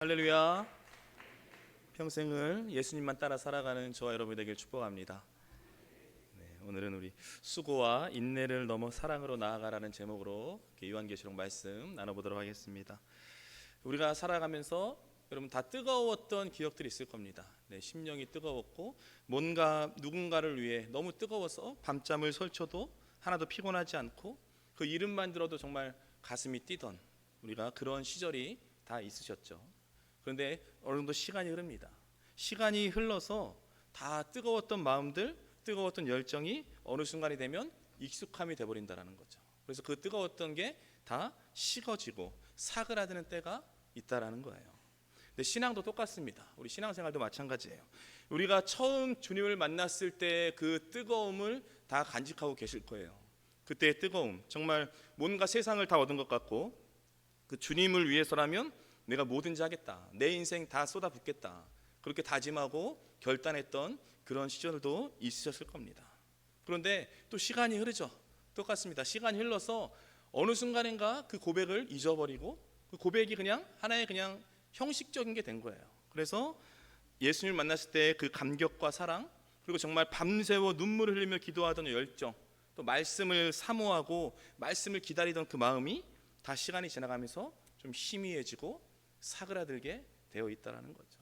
할렐루야. 평생을 예수님만 따라 살아가는 저와 여러분이 되길 축복합니다. 오늘은 우리 수고와 인내를 넘어 사랑으로 나아가라는 제목으로 요한계시록 말씀 나눠보도록 하겠습니다. 우리가 살아가면서 여러분 다 뜨거웠던 기억들이 있을 겁니다. 심령이 뜨거웠고 뭔가 누군가를 위해 너무 뜨거워서 밤잠을 설쳐도 하나도 피곤하지 않고 그 이름만 들어도 정말 가슴이 뛰던 우리가 그런 시절이 다 있으셨죠. 그런데 어느 정도 시간이 흐릅니다. 시간이 흘러서 다 뜨거웠던 마음들, 뜨거웠던 열정이 어느 순간이 되면 익숙함이 돼버린다는 거죠. 그래서 그 뜨거웠던 게 다 식어지고 사그라드는 때가 있다라는 거예요. 근데 신앙도 똑같습니다. 우리 신앙생활도 마찬가지예요. 우리가 처음 주님을 만났을 때 그 뜨거움을 다 간직하고 계실 거예요. 그때의 뜨거움, 정말 뭔가 세상을 다 얻은 것 같고 그 주님을 위해서라면 내가 뭐든지 하겠다, 내 인생 다 쏟아붓겠다, 그렇게 다짐하고 결단했던 그런 시절도 있으셨을 겁니다. 그런데 또 시간이 흐르죠. 똑같습니다. 시간이 흘러서 어느 순간인가 그 고백을 잊어버리고 그 고백이 그냥 하나의 그냥 형식적인 게 된 거예요. 그래서 예수님을 만났을 때 그 감격과 사랑, 그리고 정말 밤새워 눈물을 흘리며 기도하던 열정, 또 말씀을 사모하고 말씀을 기다리던 그 마음이 다 시간이 지나가면서 좀 희미해지고 사그라들게 되어 있다라는 거죠.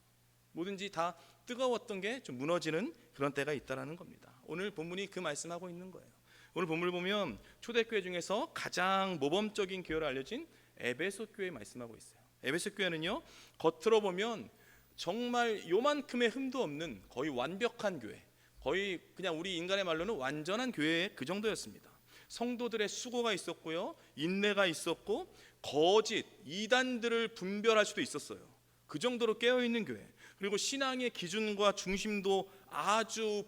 뭐든지 다 뜨거웠던 게 좀 무너지는 그런 때가 있다라는 겁니다. 오늘 본문이 그 말씀하고 있는 거예요. 오늘 본문을 보면 초대교회 중에서 가장 모범적인 교회로 알려진 에베소 교회 말씀하고 있어요. 에베소 교회는요, 겉으로 보면 정말 요만큼의 흠도 없는 거의 완벽한 교회, 거의 그냥 우리 인간의 말로는 완전한 교회 그 정도였습니다. 성도들의 수고가 있었고요, 인내가 있었고 거짓, 이단들을 분별할 수도 있었어요. 그 정도로 깨어있는 교회, 그리고 신앙의 기준과 중심도 아주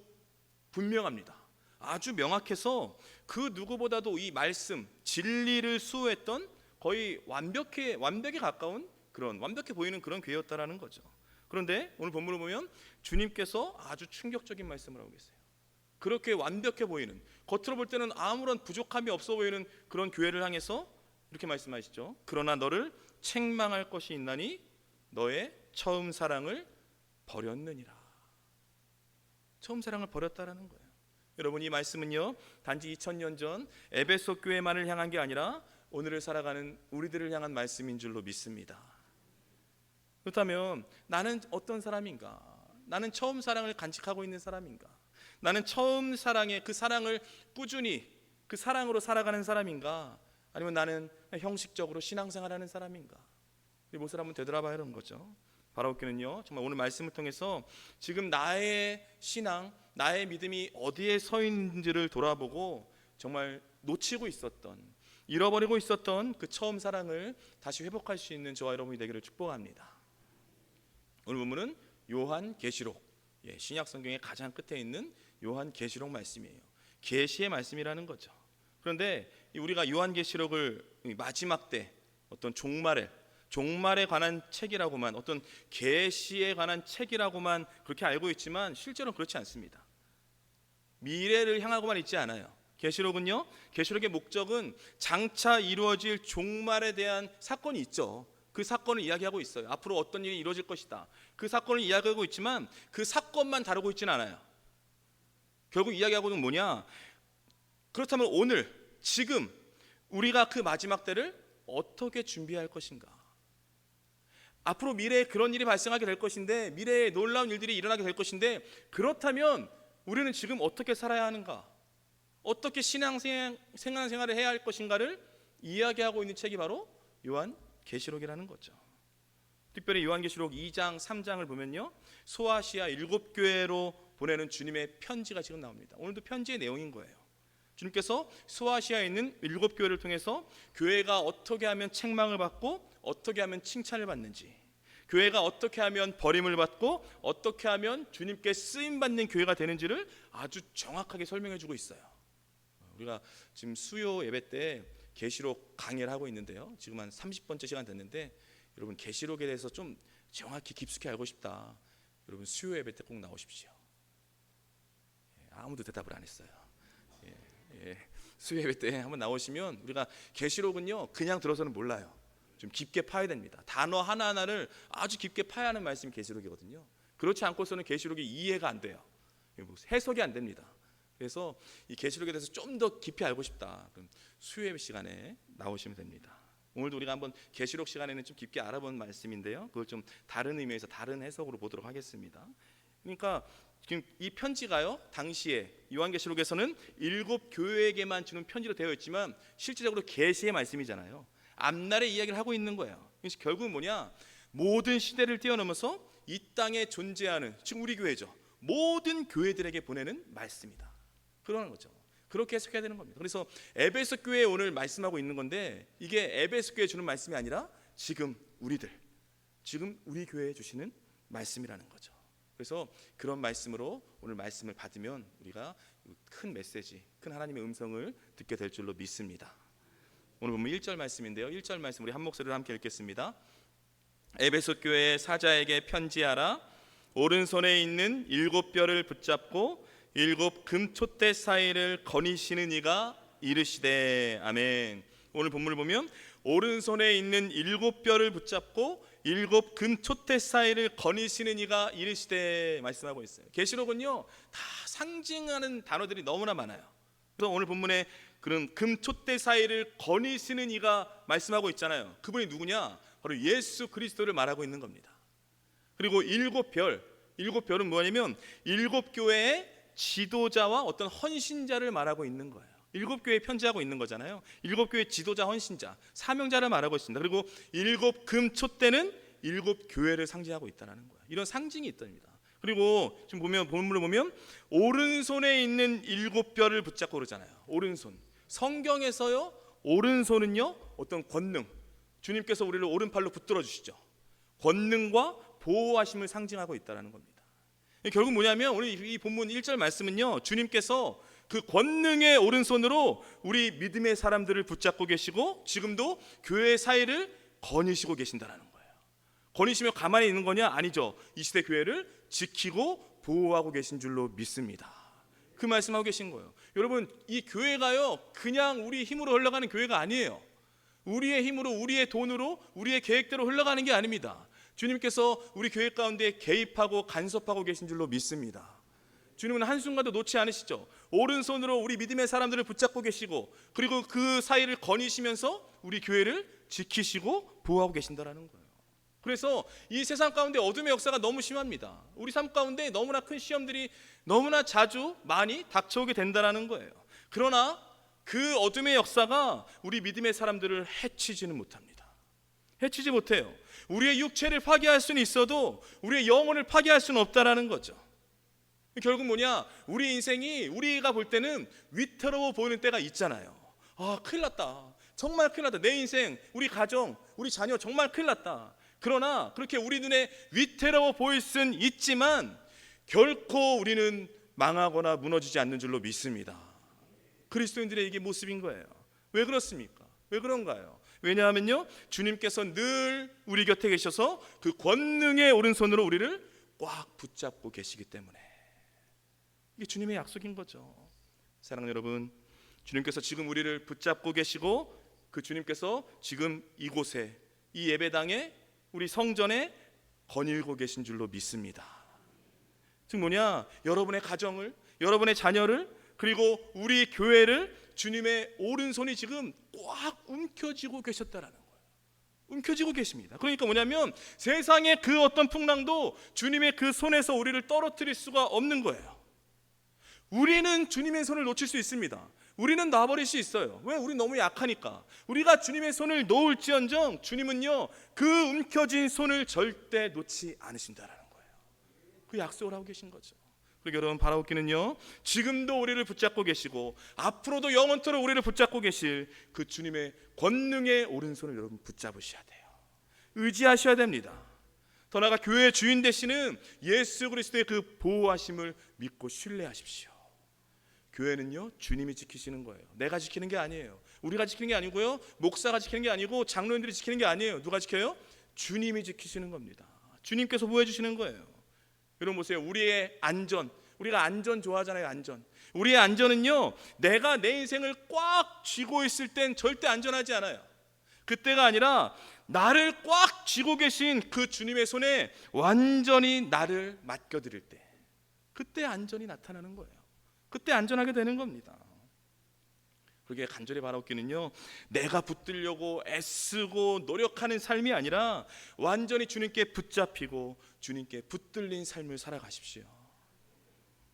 분명합니다. 아주 명확해서 그 누구보다도 이 말씀, 진리를 수호했던 거의 완벽에 가까운 그런 완벽해 보이는 그런 교회였다라는 거죠. 그런데 오늘 본문을 보면 주님께서 아주 충격적인 말씀을 하고 계세요. 그렇게 완벽해 보이는, 겉으로 볼 때는 아무런 부족함이 없어 보이는 그런 교회를 향해서 이렇게 말씀하시죠. 그러나 너를 책망할 것이 있나니 너의 처음 사랑을 버렸느니라. 처음 사랑을 버렸다라는 거예요. 여러분, 이 말씀은요, 단지 2000년 전 에베소 교회만을 향한 게 아니라 오늘을 살아가는 우리들을 향한 말씀인 줄로 믿습니다. 그렇다면 나는 어떤 사람인가? 나는 처음 사랑을 간직하고 있는 사람인가? 나는 처음 사랑의 그 사랑을 꾸준히 그 사랑으로 살아가는 사람인가? 아니면 나는 형식적으로 신앙생활하는 사람인가? 이 모습을 한번 되돌아봐야 하는 거죠. 바라옵기는요, 정말 오늘 말씀을 통해서 지금 나의 신앙, 나의 믿음이 어디에 서 있는지를 돌아보고 정말 놓치고 있었던, 잃어버리고 있었던 그 처음 사랑을 다시 회복할 수 있는 저와 여러분이 되기를 축복합니다. 오늘 본문은 요한계시록, 신약 성경의 가장 끝에 있는 요한계시록 말씀이에요. 계시의 말씀이라는 거죠. 그런데 우리가 요한계시록을 마지막 때 어떤 종말에 관한 책이라고만, 어떤 계시에 관한 책이라고만 그렇게 알고 있지만 실제로는 그렇지 않습니다. 미래를 향하고만 있지 않아요. 계시록은요, 계시록의 목적은 장차 이루어질 종말에 대한 사건이 있죠. 그 사건을 이야기하고 있어요. 앞으로 어떤 일이 이루어질 것이다, 그 사건을 이야기하고 있지만 그 사건만 다루고 있지는 않아요. 결국 이야기하고는 뭐냐? 그렇다면 오늘, 지금 우리가 그 마지막 때를 어떻게 준비할 것인가? 앞으로 미래에 그런 일이 발생하게 될 것인데, 미래에 놀라운 일들이 일어나게 될 것인데, 그렇다면 우리는 지금 어떻게 살아야 하는가? 어떻게 신앙생활을 해야 할 것인가를 이야기하고 있는 책이 바로 요한계시록이라는 거죠. 특별히 요한계시록 2장, 3장을 보면요, 소아시아 7교회로 보내는 주님의 편지가 지금 나옵니다. 오늘도 편지의 내용인 거예요. 주님께서 소아시아에 있는 7교회를 통해서 교회가 어떻게 하면 책망을 받고 어떻게 하면 칭찬을 받는지, 교회가 어떻게 하면 버림을 받고 어떻게 하면 주님께 쓰임받는 교회가 되는지를 아주 정확하게 설명해 주고 있어요. 우리가 지금 수요 예배 때 계시록 강의를 하고 있는데요, 지금 한 30번째 시간 됐는데, 여러분 계시록에 대해서 좀 정확히 깊숙이 알고 싶다, 여러분 수요 예배 때 꼭 나오십시오. 아무도 대답을 안 했어요. 수요 예배 때 한번 나오시면, 우리가 계시록은요 그냥 들어서는 몰라요. 좀 깊게 파야 됩니다. 단어 하나하나를 아주 깊게 파야 하는 말씀이 계시록이거든요. 그렇지 않고서는 계시록이 이해가 안 돼요. 해석이 안 됩니다. 그래서 이 계시록에 대해서 좀 더 깊이 알고 싶다, 그럼 수요일 시간에 나오시면 됩니다. 오늘도 우리가 한번 계시록 시간에는 좀 깊게 알아본 말씀인데요, 그걸 좀 다른 의미에서 다른 해석으로 보도록 하겠습니다. 그러니까 지금 이 편지가요, 당시에 요한계시록에서는 7 교회에게만 지금 편지로 되어 있지만 실질적으로 계시의 말씀이잖아요. 앞날의 이야기를 하고 있는 거예요. 그래서 결국은 뭐냐, 모든 시대를 뛰어넘어서 이 땅에 존재하는, 지금 우리 교회죠, 모든 교회들에게 보내는 말씀이다, 그러는 거죠. 그렇게 해석해야 되는 겁니다. 그래서 에베소 교회에 오늘 말씀하고 있는 건데, 이게 에베소 교회에 주는 말씀이 아니라 지금 우리들, 지금 우리 교회에 주시는 말씀이라는 거죠. 그래서 그런 말씀으로 오늘 말씀을 받으면 우리가 큰 메시지, 큰 하나님의 음성을 듣게 될 줄로 믿습니다. 오늘 보면 1절 말씀인데요, 1절 말씀 우리 한 목소리로 함께 읽겠습니다. 에베소 교회 사자에게 편지하라. 오른손에 있는 7뼈를 붙잡고 7 금촛대 사이를 거니시는 이가 이르시되. 아멘. 오늘 본문을 보면 오른손에 있는 7뼈를 붙잡고 7 금촛대 사이를 거니시는 이가 이르시되 말씀하고 있어요. 계시록은요 다 상징하는 단어들이 너무나 많아요. 그래서 오늘 본문에 그런 금촛대 사이를 거니시는 이가 말씀하고 있잖아요. 그분이 누구냐? 바로 예수 그리스도를 말하고 있는 겁니다. 그리고 7별, 7별은 뭐냐면 7 교회의 지도자와 어떤 헌신자를 말하고 있는 거예요. 7 교회에 편지하고 있는 거잖아요. 7 교회 지도자, 헌신자, 사명자를 말하고 있습니다. 그리고 7 금촛대는 7 교회를 상징하고 있다는 거예요. 이런 상징이 있답니다. 그리고 지금 보면 본문을 보면 오른손에 있는 7뼈를 붙잡고 그러잖아요. 오른손. 성경에서요, 오른손은요 어떤 권능, 주님께서 우리를 오른팔로 붙들어 주시죠. 권능과 보호하심을 상징하고 있다는 겁니다. 결국 뭐냐면 오늘 이 본문 1절 말씀은요, 주님께서 그 권능의 오른손으로 우리 믿음의 사람들을 붙잡고 계시고 지금도 교회 사이를 거니시고 계신다는 거예요. 거니시며 가만히 있는 거냐? 아니죠. 이 시대 교회를 지키고 보호하고 계신 줄로 믿습니다. 그 말씀하고 계신 거예요. 여러분, 이 교회가요 그냥 우리 힘으로 흘러가는 교회가 아니에요. 우리의 힘으로, 우리의 돈으로, 우리의 계획대로 흘러가는 게 아닙니다. 주님께서 우리 교회 가운데 개입하고 간섭하고 계신 줄로 믿습니다. 주님은 한순간도 놓지 않으시죠. 오른손으로 우리 믿음의 사람들을 붙잡고 계시고 그리고 그 사이를 거니시면서 우리 교회를 지키시고 보호하고 계신다는 거예요. 그래서 이 세상 가운데 어둠의 역사가 너무 심합니다. 우리 삶 가운데 너무나 큰 시험들이 너무나 자주 많이 닥쳐오게 된다는 거예요. 그러나 그 어둠의 역사가 우리 믿음의 사람들을 해치지는 못합니다. 해치지 못해요. 우리의 육체를 파괴할 수는 있어도 우리의 영혼을 파괴할 수는 없다라는 거죠. 결국 뭐냐, 우리 인생이 우리가 볼 때는 위태로워 보이는 때가 있잖아요. 아, 큰일 났다, 정말 큰일 났다, 내 인생, 우리 가정, 우리 자녀 정말 큰일 났다. 그러나 그렇게 우리 눈에 위태로워 보일 수는 있지만 결코 우리는 망하거나 무너지지 않는 줄로 믿습니다. 그리스도인들의 이게 모습인 거예요. 왜 그렇습니까? 왜 그런가요? 왜냐하면요, 주님께서 늘 우리 곁에 계셔서 그 권능의 오른손으로 우리를 꽉 붙잡고 계시기 때문에 이게 주님의 약속인 거죠. 사랑하는 여러분, 주님께서 지금 우리를 붙잡고 계시고 그 주님께서 지금 이곳에, 이 예배당에, 우리 성전에 거닐고 계신 줄로 믿습니다. 즉 뭐냐, 여러분의 가정을, 여러분의 자녀를, 그리고 우리 교회를 주님의 오른손이 지금 꽉 움켜쥐고 계셨다라는 거예요. 움켜쥐고 계십니다. 그러니까 뭐냐면 세상의 그 어떤 풍랑도 주님의 그 손에서 우리를 떨어뜨릴 수가 없는 거예요. 우리는 주님의 손을 놓칠 수 있습니다. 우리는 놔버릴 수 있어요. 왜? 우리 너무 약하니까. 우리가 주님의 손을 놓을지언정 주님은요 그 움켜진 손을 절대 놓지 않으신다라는 거예요. 그 약속을 하고 계신 거죠. 그리고 여러분, 바라옵기는요, 지금도 우리를 붙잡고 계시고 앞으로도 영원토록 우리를 붙잡고 계실 그 주님의 권능의 오른손을 여러분 붙잡으셔야 돼요. 의지하셔야 됩니다. 더 나아가 교회의 주인 되시는 예수 그리스도의 그 보호하심을 믿고 신뢰하십시오. 교회는요 주님이 지키시는 거예요. 내가 지키는 게 아니에요. 우리가 지키는 게 아니고요, 목사가 지키는 게 아니고 장로님들이 지키는 게 아니에요. 누가 지켜요? 주님이 지키시는 겁니다. 주님께서 보호해 주시는 거예요. 여러분 보세요, 우리의 안전, 우리가 안전 좋아하잖아요. 안전, 우리의 안전은요 내가 내 인생을 꽉 쥐고 있을 땐 절대 안전하지 않아요. 그때가 아니라 나를 꽉 쥐고 계신 그 주님의 손에 완전히 나를 맡겨드릴 때, 그때 안전이 나타나는 거예요. 그때 안전하게 되는 겁니다. 그렇게 간절히 바라옵기는요, 내가 붙들려고 애쓰고 노력하는 삶이 아니라 완전히 주님께 붙잡히고 주님께 붙들린 삶을 살아가십시오.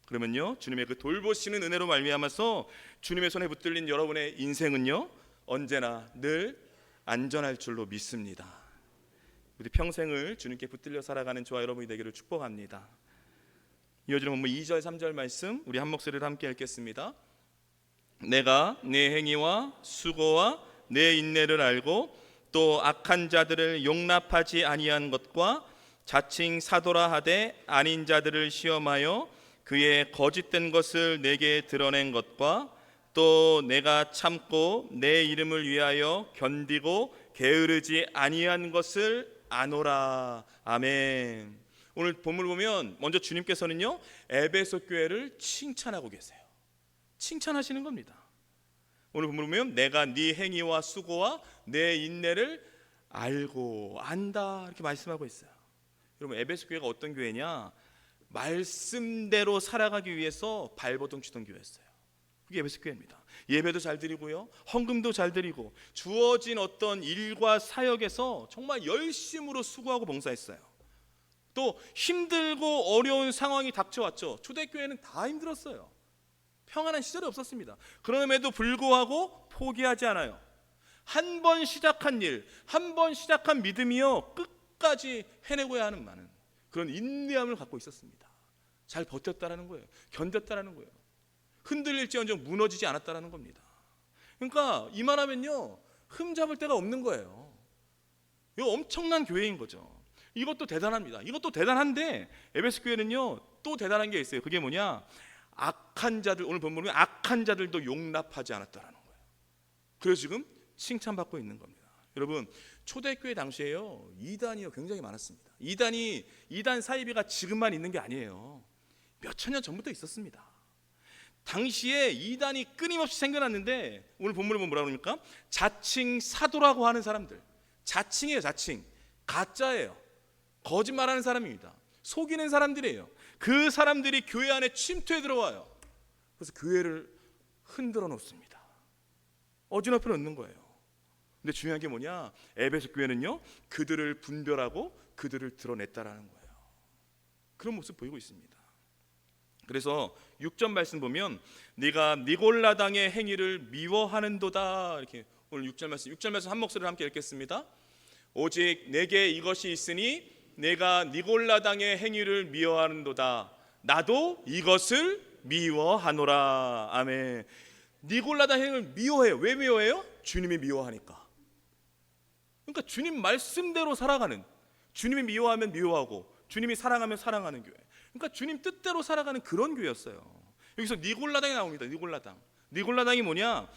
그러면요, 주님의 그 돌보시는 은혜로 말미암아서 주님의 손에 붙들린 여러분의 인생은요, 언제나 늘 안전할 줄로 믿습니다. 우리 평생을 주님께 붙들려 살아가는 저와 여러분이 되기를 축복합니다. 이어지는 본문 2절 3절 말씀 우리 한 목소리로 함께 읽겠습니다. 내가 내 행위와 수고와 내 인내를 알고 또 악한 자들을 용납하지 아니한 것과 자칭 사도라 하되 아닌 자들을 시험하여 그의 거짓된 것을 내게 드러낸 것과 또 내가 참고 내 이름을 위하여 견디고 게으르지 아니한 것을 아노라. 아멘. 오늘 본문을 보면 먼저 주님께서는요, 에베소 교회를 칭찬하고 계세요. 칭찬하시는 겁니다. 오늘 본문을 보면 내가 네 행위와 수고와 내 인내를 알고 안다, 이렇게 말씀하고 있어요. 여러분, 에베소 교회가 어떤 교회냐? 말씀대로 살아가기 위해서 발버둥 치던 교회였어요. 그게 에베소 교회입니다. 예배도 잘 드리고요, 헌금도 잘 드리고 주어진 어떤 일과 사역에서 정말 열심으로 수고하고 봉사했어요. 또 힘들고 어려운 상황이 닥쳐왔죠. 초대교회는 다 힘들었어요. 평안한 시절이 없었습니다. 그럼에도 불구하고 포기하지 않아요. 한 번 시작한 일, 한 번 시작한 믿음이요, 끝까지 해내고야 하는 많은 그런 인내함을 갖고 있었습니다. 잘 버텼다라는 거예요. 견뎠다라는 거예요. 흔들릴지언정 무너지지 않았다라는 겁니다. 그러니까 이만하면요, 흠잡을 데가 없는 거예요. 이거 엄청난 교회인 거죠. 이것도 대단합니다. 이것도 대단한데 에베소 교회는요, 또 대단한 게 있어요. 그게 뭐냐? 악한 자들, 오늘 본문은 악한 자들도 용납하지 않았다라는 거예요. 그래서 지금 칭찬받고 있는 겁니다. 여러분, 초대교회 당시에요, 이단이요 굉장히 많았습니다. 이단 사이비가 지금만 있는 게 아니에요. 몇천 년 전부터 있었습니다. 당시에 이단이 끊임없이 생겨났는데 오늘 본문을 보면 뭐라고 합니까? 자칭 사도라고 하는 사람들, 자칭이에요. 자칭, 가짜예요. 거짓말하는 사람입니다. 속이는 사람들이에요. 그 사람들이 교회 안에 침투해 들어와요. 그래서 교회를 흔들어 놓습니다. 어지럽혀 놓는 거예요. 근데 중요한 게 뭐냐? 에베소 교회는요, 그들을 분별하고 그들을 드러냈다라는 거예요. 그런 모습 보이고 있습니다. 그래서 6절 말씀 보면 네가 니골라당의 행위를 미워하는도다, 이렇게 오늘 6절 말씀 한 목소리로 함께 읽겠습니다. 오직 내게 이것이 있으니 내가 니골라당의 행위를 미워하는도다. 나도 이것을 미워하노라. 아멘. 니골라당 행위를 미워해요. 왜 미워해요? 주님이 미워하니까. 그러니까 주님 말씀대로 살아가는, 주님이 미워하면 미워하고 주님이 사랑하면 사랑하는 교회. 그러니까 주님 뜻대로 살아가는 그런 교회였어요. 여기서 니골라당이 나옵니다. 니골라당이 뭐냐?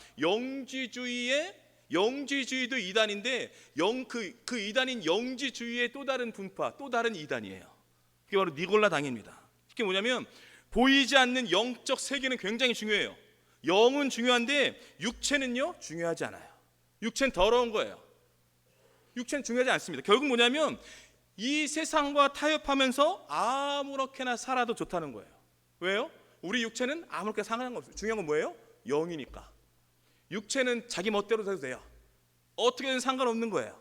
영지주의도 이단인데 그 이단인 영지주의의 또 다른 분파, 또 다른 이단이에요. 그게 바로 니골라당입니다. 이게 뭐냐면 보이지 않는 영적 세계는 굉장히 중요해요. 영은 중요한데 육체는요 중요하지 않아요. 육체는 더러운 거예요. 육체는 중요하지 않습니다. 결국 뭐냐면 이 세상과 타협하면서 아무렇게나 살아도 좋다는 거예요. 왜요? 우리 육체는 아무렇게나 상관한 거 없어요. 중요한 건 뭐예요? 영이니까. 육체는 자기 멋대로 해도 돼요. 어떻게든 상관없는 거예요.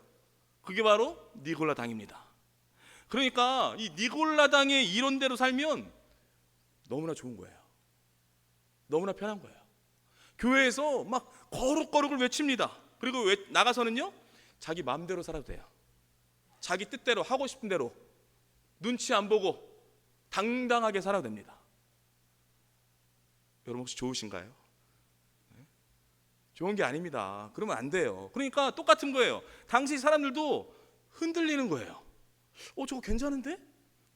그게 바로 니골라당입니다. 그러니까 이 니골라당의 이론대로 살면 너무나 좋은 거예요. 너무나 편한 거예요. 교회에서 막 거룩거룩을 외칩니다. 그리고 나가서는요 자기 마음대로 살아도 돼요. 자기 뜻대로 하고 싶은 대로 눈치 안 보고 당당하게 살아도 됩니다. 여러분 혹시 좋으신가요? 좋은 게 아닙니다. 그러면 안 돼요. 그러니까 똑같은 거예요. 당시 사람들도 흔들리는 거예요. 저거 괜찮은데?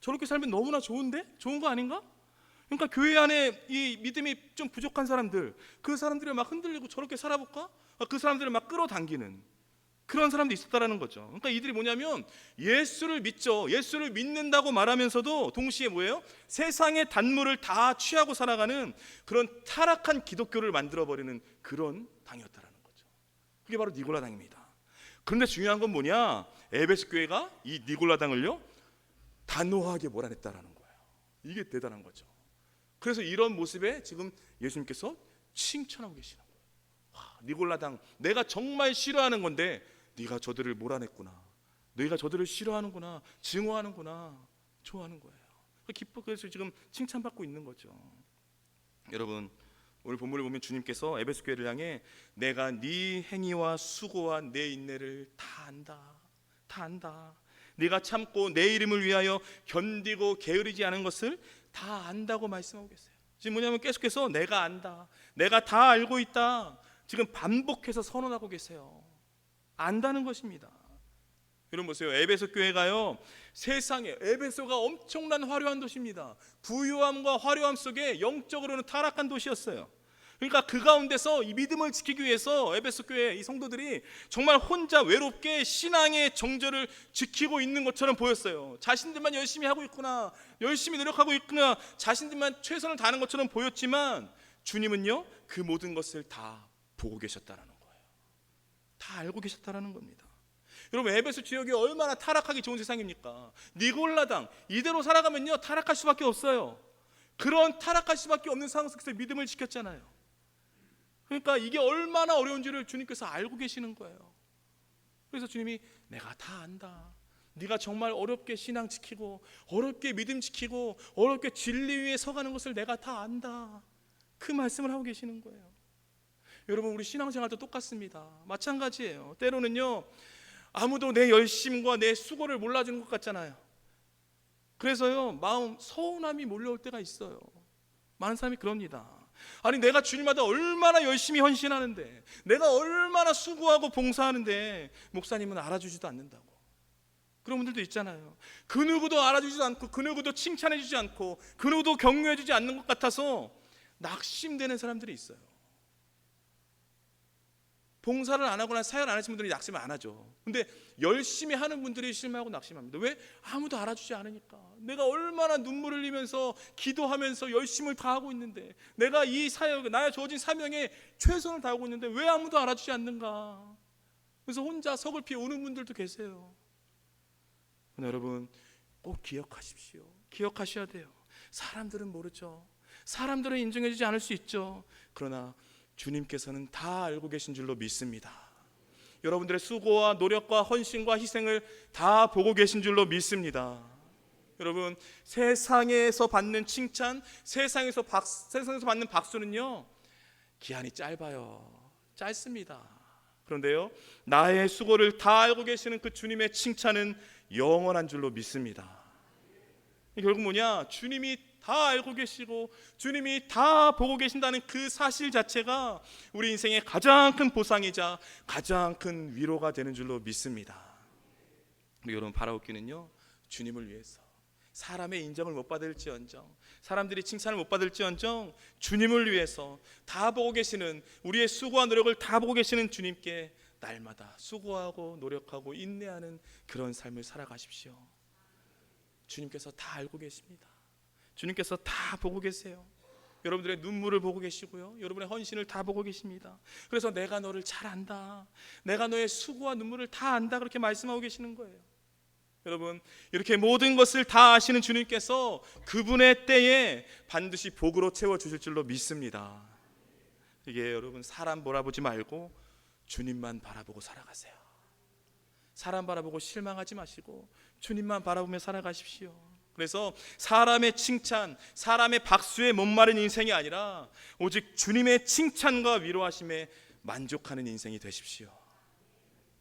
저렇게 살면 너무나 좋은데? 좋은 거 아닌가? 그러니까 교회 안에 이 믿음이 좀 부족한 사람들, 그 사람들이 막 흔들리고 저렇게 살아볼까? 그 사람들을 막 끌어당기는 그런 사람도 있었다라는 거죠. 그러니까 이들이 뭐냐면 예수를 믿죠. 예수를 믿는다고 말하면서도 동시에 뭐예요? 세상의 단물을 다 취하고 살아가는 그런 타락한 기독교를 만들어버리는 그런 당이었다라는 거죠. 그게 바로 니골라당입니다. 그런데 중요한 건 뭐냐? 에베소 교회가 이 니골라당을요 단호하게 몰아냈다라는 거예요. 이게 대단한 거죠. 그래서 이런 모습에 지금 예수님께서 칭찬하고 계시는 거예요. 와, 니골라당, 내가 정말 싫어하는 건데 네가 저들을 몰아냈구나. 너희가 저들을 싫어하는구나, 증오하는구나, 좋아하는 거예요. 그래서 지금 칭찬받고 있는 거죠. 여러분, 오늘 본문을 보면 주님께서 에베소 교회를 향해 내가 네 행위와 수고와 내 인내를 다 안다. 네가 참고 내 이름을 위하여 견디고 게으르지 않은 것을 다 안다고 말씀하고 계세요. 지금 뭐냐면 계속해서 내가 안다, 내가 다 알고 있다, 지금 반복해서 선언하고 계세요. 안다는 것입니다. 여러분 보세요. 에베소 교회가요, 세상에, 에베소가 엄청난 화려한 도시입니다. 부유함과 화려함 속에 영적으로는 타락한 도시였어요. 그러니까 그 가운데서 이 믿음을 지키기 위해서 에베소 교회 이 성도들이 정말 혼자 외롭게 신앙의 정절을 지키고 있는 것처럼 보였어요. 자신들만 열심히 하고 있구나, 열심히 노력하고 있구나, 자신들만 최선을 다하는 것처럼 보였지만 주님은요 그 모든 것을 다 보고 계셨다라는 거예요. 다 알고 계셨다라는 겁니다. 여러분, 에베소 지역이 얼마나 타락하기 좋은 세상입니까? 니골라당, 이대로 살아가면요 타락할 수밖에 없어요. 그런 타락할 수밖에 없는 상황 속에서 믿음을 지켰잖아요. 그러니까 이게 얼마나 어려운지를 주님께서 알고 계시는 거예요. 그래서 주님이 내가 다 안다, 네가 정말 어렵게 신앙 지키고 어렵게 믿음 지키고 어렵게 진리 위에 서가는 것을 내가 다 안다, 그 말씀을 하고 계시는 거예요. 여러분, 우리 신앙생활도 똑같습니다. 마찬가지예요. 때로는요 아무도 내 열심과 내 수고를 몰라주는 것 같잖아요. 그래서요 마음 서운함이 몰려올 때가 있어요. 많은 사람이 그럽니다. 아니, 내가 주님마다 얼마나 열심히 헌신하는데, 내가 얼마나 수고하고 봉사하는데 목사님은 알아주지도 않는다고. 그런 분들도 있잖아요. 그 누구도 알아주지도 않고, 그 누구도 칭찬해주지 않고, 그 누구도 격려해주지 않는 것 같아서 낙심되는 사람들이 있어요. 봉사를 안 하거나 사역을 안 하시는 분들이 낙심을 안 하죠. 근데 열심히 하는 분들이 실망하고 낙심합니다. 왜? 아무도 알아주지 않으니까. 내가 얼마나 눈물을 흘리면서 기도하면서 열심을 다하고 있는데, 내가 이 사역, 나의 주어진 사명에 최선을 다하고 있는데 왜 아무도 알아주지 않는가. 그래서 혼자 서글피 우는 분들도 계세요. 여러분, 꼭 기억하십시오. 기억하셔야 돼요. 사람들은 모르죠. 사람들은 인정해주지 않을 수 있죠. 그러나 주님께서는 다 알고 계신 줄로 믿습니다. 여러분들의 수고와 노력과 헌신과 희생을 다 보고 계신 줄로 믿습니다. 여러분, 세상에서 받는 칭찬, 세상에서 받는 박수는요 기한이 짧아요. 짧습니다. 그런데요 나의 수고를 다 알고 계시는 그 주님의 칭찬은 영원한 줄로 믿습니다. 결국 뭐냐, 주님이 다 알고 계시고 주님이 다 보고 계신다는 그 사실 자체가 우리 인생의 가장 큰 보상이자 가장 큰 위로가 되는 줄로 믿습니다. 여러분, 바라옵기는요 주님을 위해서, 사람의 인정을 못 받을지언정, 사람들이 칭찬을 못 받을지언정 주님을 위해서 다 보고 계시는, 우리의 수고와 노력을 다 보고 계시는 주님께 날마다 수고하고 노력하고 인내하는 그런 삶을 살아가십시오. 주님께서 다 알고 계십니다. 주님께서 다 보고 계세요. 여러분들의 눈물을 보고 계시고요, 여러분의 헌신을 다 보고 계십니다. 그래서 내가 너를 잘 안다, 내가 너의 수고와 눈물을 다 안다, 그렇게 말씀하고 계시는 거예요. 여러분, 이렇게 모든 것을 다 아시는 주님께서 그분의 때에 반드시 복으로 채워주실 줄로 믿습니다. 이게 여러분, 사람 바라보지 말고 주님만 바라보고 살아가세요. 사람 바라보고 실망하지 마시고 주님만 바라보며 살아가십시오. 그래서 사람의 칭찬, 사람의 박수에 목마른 인생이 아니라 오직 주님의 칭찬과 위로하심에 만족하는 인생이 되십시오.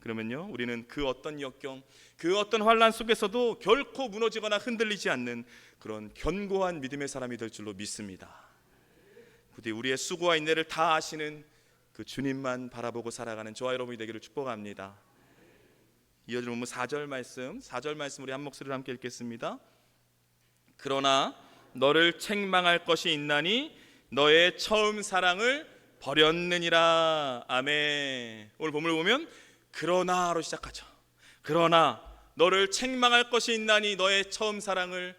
그러면요 우리는 그 어떤 역경, 그 어떤 환난 속에서도 결코 무너지거나 흔들리지 않는 그런 견고한 믿음의 사람이 될 줄로 믿습니다. 부디 우리의 수고와 인내를 다 아시는 그 주님만 바라보고 살아가는 저와 여러분이 되기를 축복합니다. 이어질 본문 4절 말씀 우리 한 목소리로 함께 읽겠습니다. 그러나 너를 책망할 것이 있나니 너의 처음 사랑을 버렸느니라. 아멘. 오늘 본문을 보면 그러나로 시작하죠. 그러나 너를 책망할 것이 있나니 너의 처음 사랑을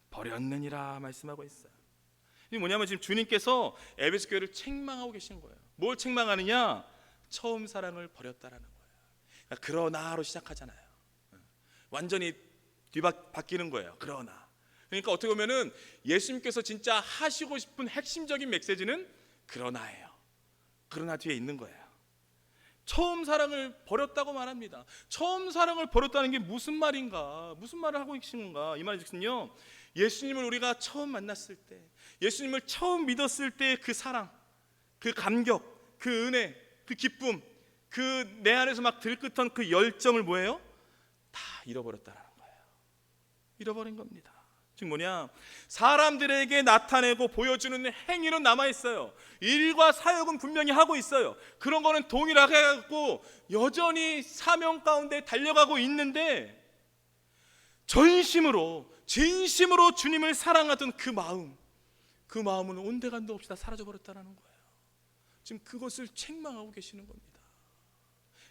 버렸느니라 말씀하고 있어요. 이게 뭐냐면 지금 주님께서 에베소 교회를 책망하고 계신 거예요. 뭘 책망하느냐? 처음 사랑을 버렸다라는 거예요. 그러나로 시작하잖아요. 완전히 뒤바뀌는 거예요. 그러나. 그러니까 어떻게 보면은 예수님께서 진짜 하시고 싶은 핵심적인 메시지는 그러나예요. 그러나 뒤에 있는 거예요. 처음 사랑을 버렸다고 말합니다. 처음 사랑을 버렸다는 게 무슨 말인가? 무슨 말을 하고 계시는가? 이 말은요, 예수님을 우리가 처음 만났을 때, 예수님을 처음 믿었을 때 그 사랑, 그 감격, 그 은혜, 그 기쁨, 그 내 안에서 막 들끓던 그 열정을 뭐예요? 다 잃어버렸다라는 거예요. 잃어버린 겁니다. 즉 뭐냐? 사람들에게 나타내고 보여주는 행위는 남아있어요. 일과 사역은 분명히 하고 있어요. 그런 거는 동일하게 해갖고 여전히 사명 가운데 달려가고 있는데, 전심으로 진심으로 주님을 사랑하던 그 마음은 온데간도 없이 다 사라져버렸다는 거예요. 지금 그것을 책망하고 계시는 겁니다.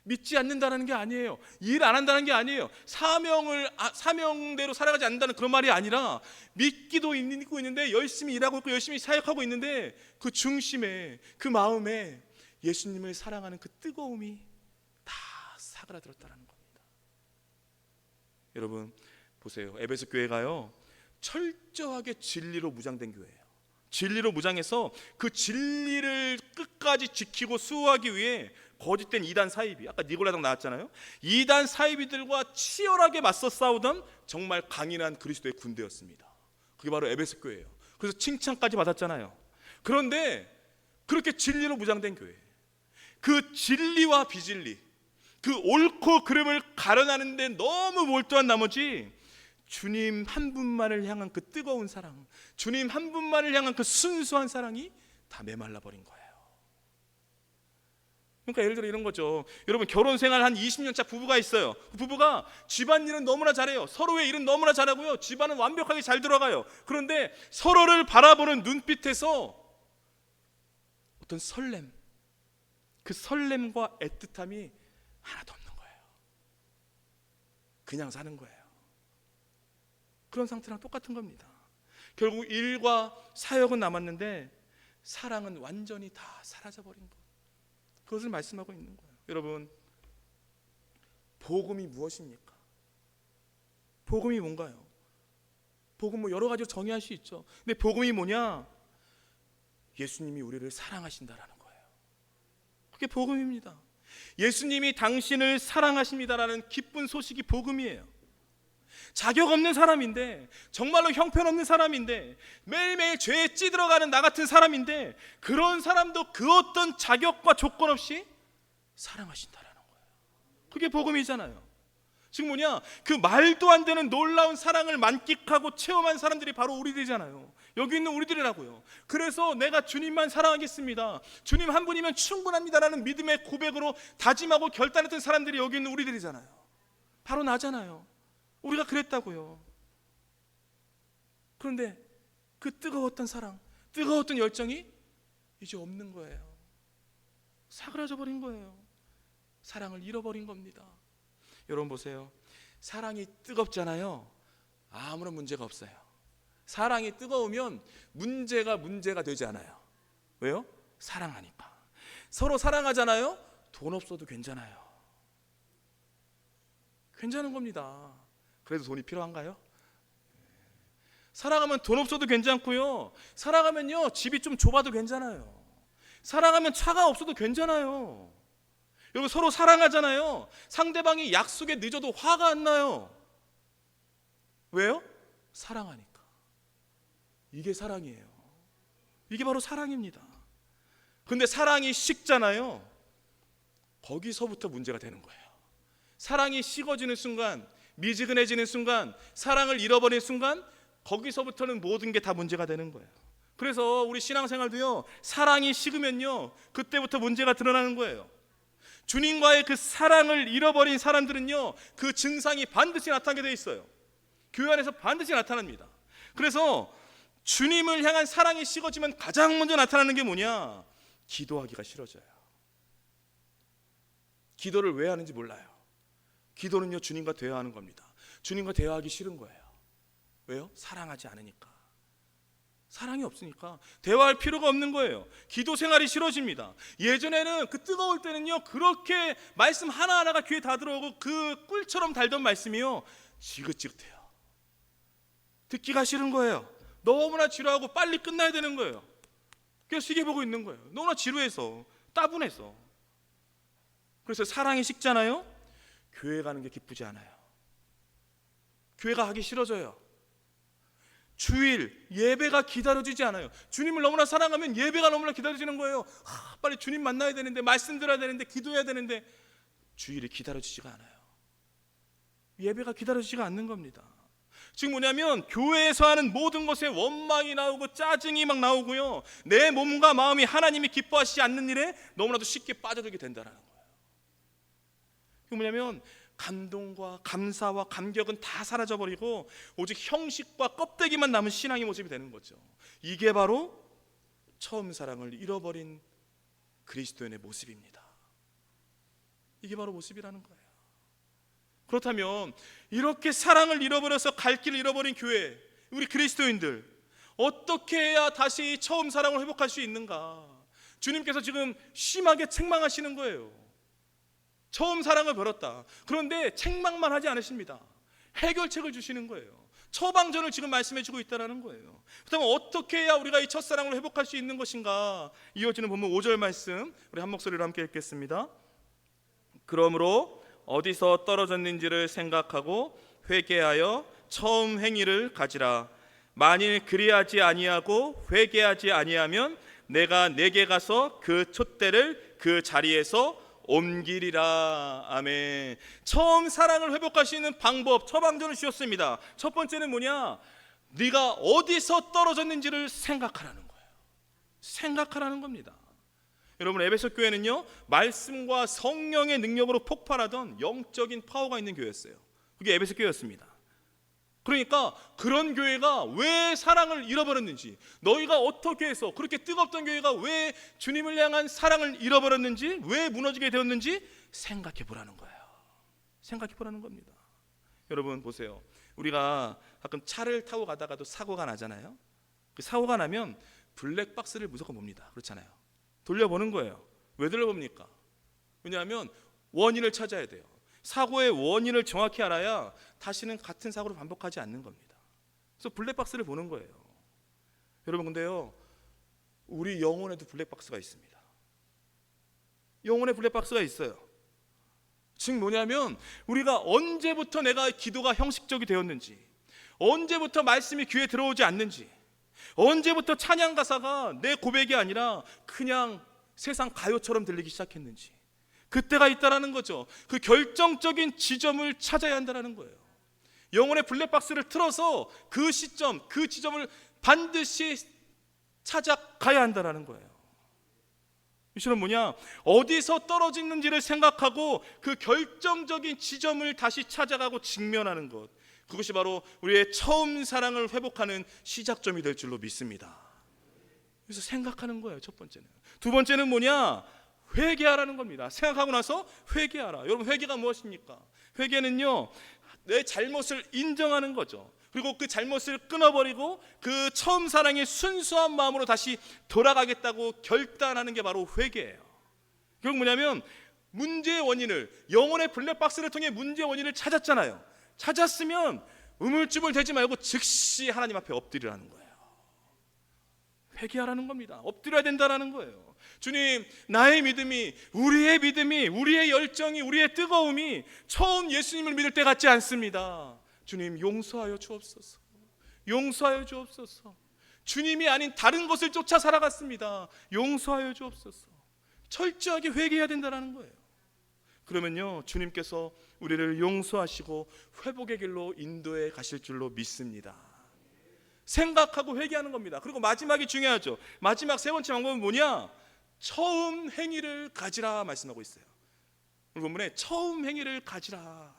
믿지 않는다는 게 아니에요. 일 안 한다는 게 아니에요. 사명대로 살아가지 않는다는 그런 말이 아니라, 믿고 있는데 열심히 일하고 있고 열심히 사역하고 있는데 그 중심에, 그 마음에 예수님을 사랑하는 그 뜨거움이 다 사그라들었다는 겁니다. 여러분 보세요. 에베소 교회가요, 철저하게 진리로 무장된 교회예요. 진리로 무장해서 그 진리를 끝까지 지키고 수호하기 위해 거짓된 이단 사이비, 아까 니골라당 나왔잖아요. 이단 사이비들과 치열하게 맞서 싸우던 정말 강인한 그리스도의 군대였습니다. 그게 바로 에베소 교회예요. 그래서 칭찬까지 받았잖아요. 그런데 그렇게 진리로 무장된 교회, 그 진리와 비진리, 그 옳고 그름을 가려나는데 너무 몰두한 나머지 주님 한 분만을 향한 그 뜨거운 사랑, 주님 한 분만을 향한 그 순수한 사랑이 다 메말라 버린 거예요. 그러니까 예를 들어 이런 거죠. 여러분, 결혼 생활 한 20년 차 부부가 있어요. 그 부부가 집안일은 너무나 잘해요. 서로의 일은 너무나 잘하고요. 집안은 완벽하게 잘 돌아가요. 그런데 서로를 바라보는 눈빛에서 어떤 설렘, 그 설렘과 애틋함이 하나도 없는 거예요. 그냥 사는 거예요. 그런 상태랑 똑같은 겁니다. 결국 일과 사역은 남았는데 사랑은 완전히 다 사라져버린 것, 그것을 말씀하고 있는 거예요. 여러분, 복음이 무엇입니까? 복음이 뭔가요? 복음 뭐 여러 가지로 정의할 수 있죠. 근데 복음이 뭐냐? 예수님이 우리를 사랑하신다라는 거예요. 그게 복음입니다. 예수님이 당신을 사랑하십니다라는 기쁜 소식이 복음이에요. 자격 없는 사람인데, 정말로 형편없는 사람인데, 매일매일 죄에 찌들어가는 나 같은 사람인데, 그런 사람도 그 어떤 자격과 조건 없이 사랑하신다라는 거예요. 그게 복음이잖아요. 지금 뭐냐? 그 말도 안 되는 놀라운 사랑을 만끽하고 체험한 사람들이 바로 우리들이잖아요. 여기 있는 우리들이라고요. 그래서 내가 주님만 사랑하겠습니다, 주님 한 분이면 충분합니다라는 믿음의 고백으로 다짐하고 결단했던 사람들이 여기 있는 우리들이잖아요. 바로 나잖아요. 우리가 그랬다고요. 그런데 그 뜨거웠던 사랑, 뜨거웠던 열정이 이제 없는 거예요. 사그라져 버린 거예요. 사랑을 잃어버린 겁니다. 여러분 보세요. 사랑이 뜨겁잖아요. 아무런 문제가 없어요. 사랑이 뜨거우면 문제가 되지 않아요. 왜요? 사랑하니까. 서로 사랑하잖아요. 돈 없어도 괜찮아요. 괜찮은 겁니다. 그래도 돈이 필요한가요? 사랑하면 돈 없어도 괜찮고요. 사랑하면요, 집이 좀 좁아도 괜찮아요. 사랑하면 차가 없어도 괜찮아요. 여러분, 서로 사랑하잖아요. 상대방이 약속에 늦어도 화가 안 나요. 왜요? 사랑하니까. 이게 사랑이에요. 이게 바로 사랑입니다. 근데 사랑이 식잖아요. 거기서부터 문제가 되는 거예요. 사랑이 식어지는 순간, 미지근해지는 순간, 사랑을 잃어버리는 순간, 거기서부터는 모든 게 다 문제가 되는 거예요. 그래서 우리 신앙생활도요, 사랑이 식으면요, 그때부터 문제가 드러나는 거예요. 주님과의 그 사랑을 잃어버린 사람들은요, 그 증상이 반드시 나타나게 돼 있어요. 교회 안에서 반드시 나타납니다. 그래서 주님을 향한 사랑이 식어지면 가장 먼저 나타나는 게 뭐냐? 기도하기가 싫어져요. 기도를 왜 하는지 몰라요. 기도는요, 주님과 대화하는 겁니다. 주님과 대화하기 싫은 거예요. 왜요? 사랑하지 않으니까. 사랑이 없으니까 대화할 필요가 없는 거예요. 기도 생활이 싫어집니다. 예전에는 그 뜨거울 때는요, 그렇게 말씀 하나하나가 귀에 다 들어오고 그 꿀처럼 달던 말씀이요, 지긋지긋해요. 듣기가 싫은 거예요. 너무나 지루하고 빨리 끝나야 되는 거예요. 그래서 시계 보고 있는 거예요. 너무나 지루해서, 따분해서. 그래서 사랑이 식잖아요. 교회 가는 게 기쁘지 않아요. 교회가 하기 싫어져요. 주일 예배가 기다려지지 않아요. 주님을 너무나 사랑하면 예배가 너무나 기다려지는 거예요. 빨리 주님 만나야 되는데, 말씀 들어야 되는데, 기도해야 되는데 주일이 기다려지지가 않아요. 예배가 기다려지지가 않는 겁니다. 지금 뭐냐면 교회에서 하는 모든 것에 원망이 나오고 짜증이 막 나오고요, 내 몸과 마음이 하나님이 기뻐하시지 않는 일에 너무나도 쉽게 빠져들게 된다는 거예요. 이게 뭐냐면 감동과 감사와 감격은 다 사라져버리고 오직 형식과 껍데기만 남은 신앙의 모습이 되는 거죠. 이게 바로 처음 사랑을 잃어버린 그리스도인의 모습입니다. 이게 바로 모습이라는 거예요. 그렇다면 이렇게 사랑을 잃어버려서 갈 길을 잃어버린 교회, 우리 그리스도인들 어떻게 해야 다시 처음 사랑을 회복할 수 있는가? 주님께서 지금 심하게 책망하시는 거예요. 처음 사랑을 버렸다. 그런데 책망만 하지 않으십니다. 해결책을 주시는 거예요. 처방전을 지금 말씀해 주고 있다는 거예요. 그렇다면 어떻게 해야 우리가 이 첫사랑을 회복할 수 있는 것인가? 이어지는 본문 5절 말씀 우리 한 목소리로 함께 읽겠습니다. 그러므로 어디서 떨어졌는지를 생각하고 회개하여 처음 행위를 가지라. 만일 그리하지 아니하고 회개하지 아니하면 내가 내게 가서 그 촛대를 그 자리에서 옮기리라. 아멘. 처음 사랑을 회복할 수 있는 방법, 처방전을 주셨습니다. 첫 번째는 뭐냐? 네가 어디서 떨어졌는지를 생각하라는 거예요. 생각하라는 겁니다. 여러분, 에베소 교회는요, 말씀과 성령의 능력으로 폭발하던 영적인 파워가 있는 교회였어요. 그게 에베소 교회였습니다. 그러니까 그런 교회가 왜 사랑을 잃어버렸는지, 너희가 어떻게 해서 그렇게 뜨겁던 교회가 왜 주님을 향한 사랑을 잃어버렸는지, 왜 무너지게 되었는지 생각해 보라는 거예요. 생각해 보라는 겁니다. 여러분 보세요. 우리가 가끔 차를 타고 가다가도 사고가 나잖아요. 그 사고가 나면 블랙박스를 무조건 봅니다. 그렇잖아요. 돌려보는 거예요. 왜 돌려봅니까? 왜냐하면 원인을 찾아야 돼요. 사고의 원인을 정확히 알아야 다시는 같은 사고를 반복하지 않는 겁니다. 그래서 블랙박스를 보는 거예요. 여러분, 근데요, 우리 영혼에도 블랙박스가 있습니다. 영혼에 블랙박스가 있어요. 즉 뭐냐면 우리가 언제부터 내가 기도가 형식적이 되었는지, 언제부터 말씀이 귀에 들어오지 않는지, 언제부터 찬양 가사가 내 고백이 아니라 그냥 세상 가요처럼 들리기 시작했는지, 그때가 있다라는 거죠. 그 결정적인 지점을 찾아야 한다는 거예요. 영혼의 블랙박스를 틀어서 그 시점, 그 지점을 반드시 찾아가야 한다는 거예요. 이 시는 뭐냐? 어디서 떨어지는지를 생각하고 그 결정적인 지점을 다시 찾아가고 직면하는 것, 그것이 바로 우리의 처음 사랑을 회복하는 시작점이 될 줄로 믿습니다. 그래서 생각하는 거예요, 첫 번째는. 두 번째는 뭐냐? 회개하라는 겁니다. 생각하고 나서 회개하라. 여러분, 회개가 무엇입니까? 회개는요, 내 잘못을 인정하는 거죠. 그리고 그 잘못을 끊어버리고 그 처음 사랑의 순수한 마음으로 다시 돌아가겠다고 결단하는 게 바로 회개예요. 결국 뭐냐면 문제의 원인을, 영혼의 블랙박스를 통해 문제의 원인을 찾았잖아요. 찾았으면 우물쭈물 대지 말고 즉시 하나님 앞에 엎드리라는 거예요. 회개하라는 겁니다. 엎드려야 된다는 거예요. 주님, 나의 믿음이, 우리의 믿음이, 우리의 열정이, 우리의 뜨거움이 처음 예수님을 믿을 때 같지 않습니다. 주님, 용서하여 주옵소서. 용서하여 주옵소서. 주님이 아닌 다른 것을 쫓아 살아갔습니다. 용서하여 주옵소서. 철저하게 회개해야 된다는 거예요. 그러면요, 주님께서 우리를 용서하시고 회복의 길로 인도해 가실 줄로 믿습니다. 생각하고 회개하는 겁니다. 그리고 마지막이 중요하죠. 마지막 세 번째 방법은 뭐냐? 처음 행위를 가지라 말씀하고 있어요. 오늘 본문에 처음 행위를 가지라.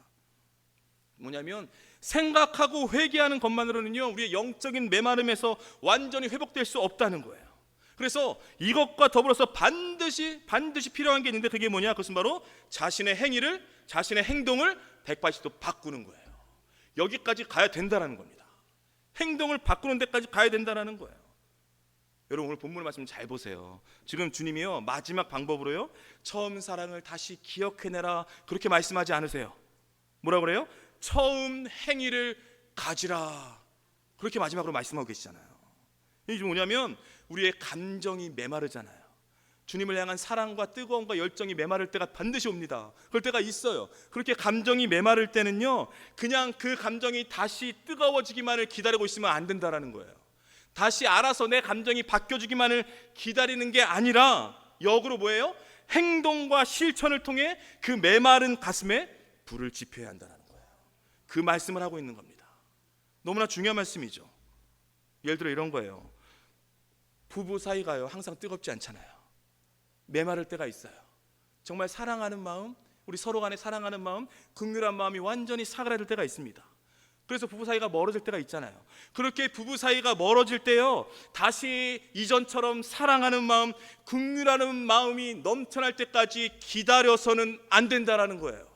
뭐냐면 생각하고 회개하는 것만으로는요, 우리의 영적인 메마름에서 완전히 회복될 수 없다는 거예요. 그래서 이것과 더불어서 반드시 필요한 게 있는데, 그게 뭐냐? 그것은 바로 자신의 행위를, 자신의 행동을 180도 바꾸는 거예요. 여기까지 가야 된다는 겁니다. 행동을 바꾸는 데까지 가야 된다는 거예요. 여러분 오늘 본문 말씀 잘 보세요. 지금 주님이요 마지막 방법으로요 처음 사랑을 다시 기억해내라 그렇게 말씀하지 않으세요. 뭐라 그래요? 처음 행위를 가지라 그렇게 마지막으로 말씀하고 계시잖아요. 이게 뭐냐면 우리의 감정이 메마르잖아요. 주님을 향한 사랑과 뜨거움과 열정이 메마를 때가 반드시 옵니다. 그럴 때가 있어요. 그렇게 감정이 메마를 때는요 그냥 그 감정이 다시 뜨거워지기만을 기다리고 있으면 안 된다라는 거예요. 다시 알아서 내 감정이 바뀌어주기만을 기다리는 게 아니라 역으로 뭐예요? 행동과 실천을 통해 그 메마른 가슴에 불을 지펴야 한다는 거예요. 그 말씀을 하고 있는 겁니다. 너무나 중요한 말씀이죠. 예를 들어 이런 거예요. 부부 사이가요 항상 뜨겁지 않잖아요. 메마를 때가 있어요. 정말 사랑하는 마음, 우리 서로 간에 사랑하는 마음, 긍휼한 마음이 완전히 사그라들 때가 있습니다. 그래서 부부 사이가 멀어질 때가 있잖아요. 그렇게 부부 사이가 멀어질 때요 다시 이전처럼 사랑하는 마음, 긍휼하는 마음이 넘쳐날 때까지 기다려서는 안 된다라는 거예요.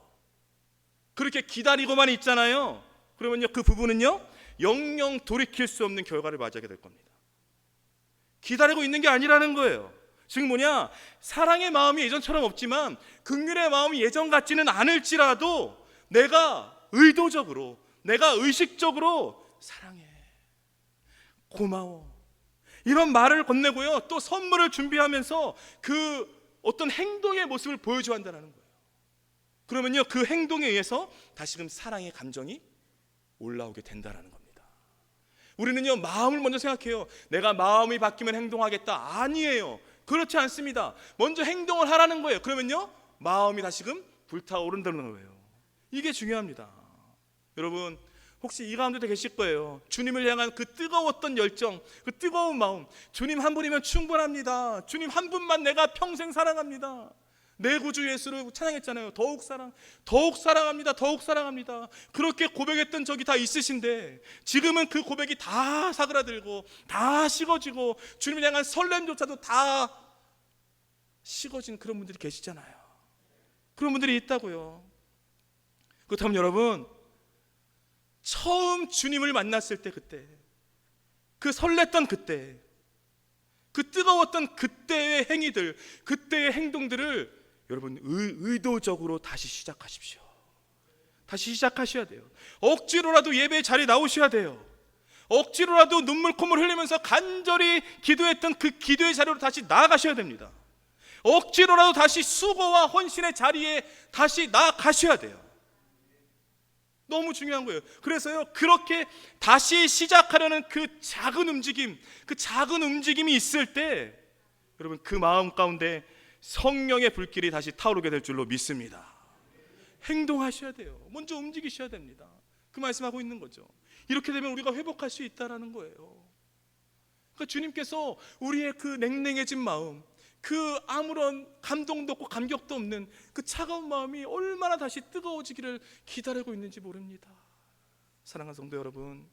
그렇게 기다리고만 있잖아요. 그러면요 그 부부는요 영영 돌이킬 수 없는 결과를 맞이하게 될 겁니다. 기다리고 있는 게 아니라는 거예요. 지금 뭐냐, 사랑의 마음이 예전처럼 없지만 긍휼의 마음이 예전 같지는 않을지라도 내가 의도적으로, 내가 의식적으로 사랑해, 고마워 이런 말을 건네고요 또 선물을 준비하면서 그 어떤 행동의 모습을 보여줘야 한다는 거예요. 그러면요 그 행동에 의해서 다시금 사랑의 감정이 올라오게 된다는 겁니다. 우리는요 마음을 먼저 생각해요. 내가 마음이 바뀌면 행동하겠다. 아니에요. 그렇지 않습니다. 먼저 행동을 하라는 거예요. 그러면요 마음이 다시금 불타오른다는 거예요. 이게 중요합니다. 여러분 혹시 이 가운데도 계실 거예요. 주님을 향한 그 뜨거웠던 열정, 그 뜨거운 마음, 주님 한 분이면 충분합니다. 주님 한 분만 내가 평생 사랑합니다. 내 구주 예수를 찬양했잖아요. 더욱 사랑합니다. 더욱 사랑합니다. 그렇게 고백했던 적이 다 있으신데 지금은 그 고백이 다 사그라들고 다 식어지고 주님을 향한 설렘조차도 다 식어진 그런 분들이 계시잖아요. 그런 분들이 있다고요. 그렇다면 여러분 처음 주님을 만났을 때 그때 그 설렜던 그때 그 뜨거웠던 그때의 행위들, 그때의 행동들을 여러분 의도적으로 다시 시작하십시오. 다시 시작하셔야 돼요. 억지로라도 예배 자리에 나오셔야 돼요. 억지로라도 눈물 콧물 흘리면서 간절히 기도했던 그 기도의 자리로 다시 나아가셔야 됩니다. 억지로라도 다시 수고와 헌신의 자리에 다시 나아가셔야 돼요. 너무 중요한 거예요. 그래서요 그렇게 다시 시작하려는 그 작은 움직임이 있을 때 여러분 그 마음 가운데 성령의 불길이 다시 타오르게 될 줄로 믿습니다. 행동하셔야 돼요. 먼저 움직이셔야 됩니다. 그 말씀하고 있는 거죠. 이렇게 되면 우리가 회복할 수 있다라는 거예요. 그러니까 주님께서 우리의 그 냉랭해진 마음, 그 아무런 감동도 없고 감격도 없는 그 차가운 마음이 얼마나 다시 뜨거워지기를 기다리고 있는지 모릅니다. 사랑하는 성도 여러분,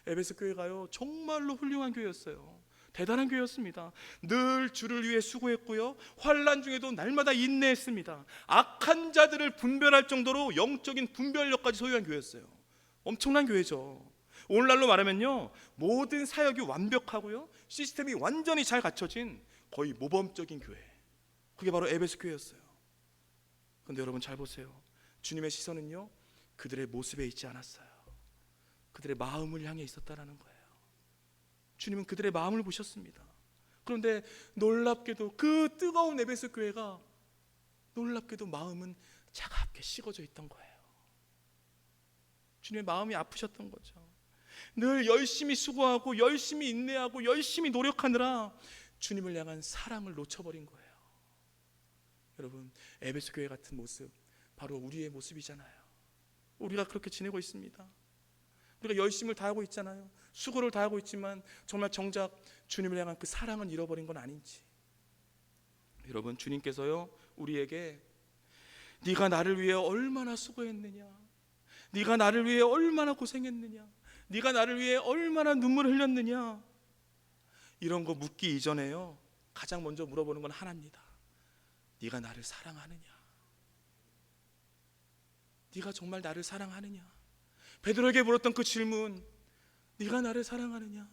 에베소 교회가요 정말로 훌륭한 교회였어요. 대단한 교회였습니다. 늘 주를 위해 수고했고요 환난 중에도 날마다 인내했습니다. 악한 자들을 분별할 정도로 영적인 분별력까지 소유한 교회였어요. 엄청난 교회죠. 오늘날로 말하면요 모든 사역이 완벽하고요 시스템이 완전히 잘 갖춰진 거의 모범적인 교회, 그게 바로 에베소 교회였어요. 그런데 여러분 잘 보세요. 주님의 시선은요 그들의 모습에 있지 않았어요. 그들의 마음을 향해 있었다라는 거예요. 주님은 그들의 마음을 보셨습니다. 그런데 놀랍게도 그 뜨거운 에베소 교회가 놀랍게도 마음은 차갑게 식어져 있던 거예요. 주님의 마음이 아프셨던 거죠. 늘 열심히 수고하고 열심히 인내하고 열심히 노력하느라 주님을 향한 사랑을 놓쳐버린 거예요. 여러분 에베소 교회 같은 모습 바로 우리의 모습이잖아요. 우리가 그렇게 지내고 있습니다. 우리가 열심을 다하고 있잖아요. 수고를 다하고 있지만 정말 정작 주님을 향한 그 사랑은 잃어버린 건 아닌지. 여러분 주님께서요 우리에게 네가 나를 위해 얼마나 수고했느냐, 네가 나를 위해 얼마나 고생했느냐, 네가 나를 위해 얼마나 눈물을 흘렸느냐, 이런 거 묻기 이전에요 가장 먼저 물어보는 건 하나입니다. 네가 나를 사랑하느냐? 네가 정말 나를 사랑하느냐? 베드로에게 물었던 그 질문, 네가 나를 사랑하느냐?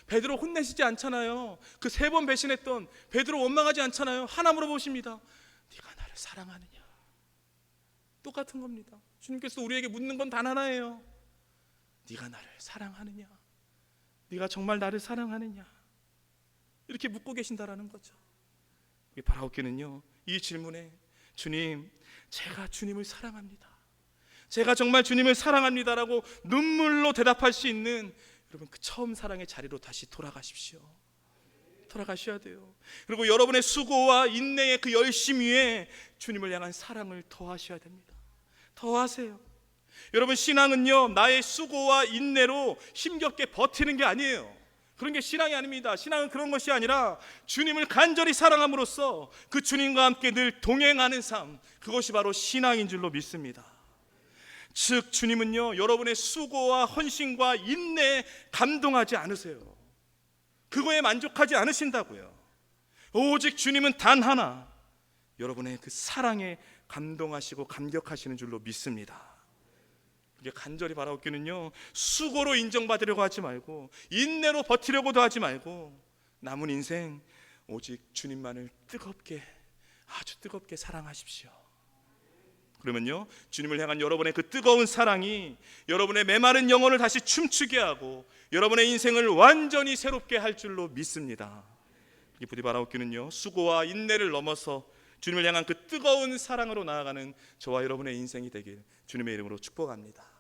베드로 혼내시지 않잖아요. 그 3번 배신했던 베드로 원망하지 않잖아요. 하나 물어보십니다. 네가 나를 사랑하느냐? 똑같은 겁니다. 주님께서 우리에게 묻는 건 단 하나예요. 네가 나를 사랑하느냐? 네가 정말 나를 사랑하느냐? 이렇게 묻고 계신다라는 거죠. 바라옵기는요, 이 질문에 주님, 제가 주님을 사랑합니다, 제가 정말 주님을 사랑합니다라고 눈물로 대답할 수 있는 여러분 그 처음 사랑의 자리로 다시 돌아가십시오. 돌아가셔야 돼요. 그리고 여러분의 수고와 인내의 그 열심 위에 주님을 향한 사랑을 더하셔야 됩니다. 더하세요. 여러분, 신앙은요, 나의 수고와 인내로 힘겹게 버티는 게 아니에요. 그런 게 신앙이 아닙니다. 신앙은 그런 것이 아니라 주님을 간절히 사랑함으로써 그 주님과 함께 늘 동행하는 삶, 그것이 바로 신앙인 줄로 믿습니다. 즉 주님은요, 여러분의 수고와 헌신과 인내에 감동하지 않으세요. 그거에 만족하지 않으신다고요. 오직 주님은 단 하나, 여러분의 그 사랑에 감동하시고 감격하시는 줄로 믿습니다. 간절히 바라옵기는요, 수고로 인정받으려고 하지 말고 인내로 버티려고도 하지 말고 남은 인생 오직 주님만을 뜨겁게, 아주 뜨겁게 사랑하십시오. 그러면요, 주님을 향한 여러분의 그 뜨거운 사랑이 여러분의 메마른 영혼을 다시 춤추게 하고 여러분의 인생을 완전히 새롭게 할 줄로 믿습니다. 부디 바라옵기는요, 수고와 인내를 넘어서 주님을 향한 그 뜨거운 사랑으로 나아가는 저와 여러분의 인생이 되길 주님의 이름으로 축복합니다.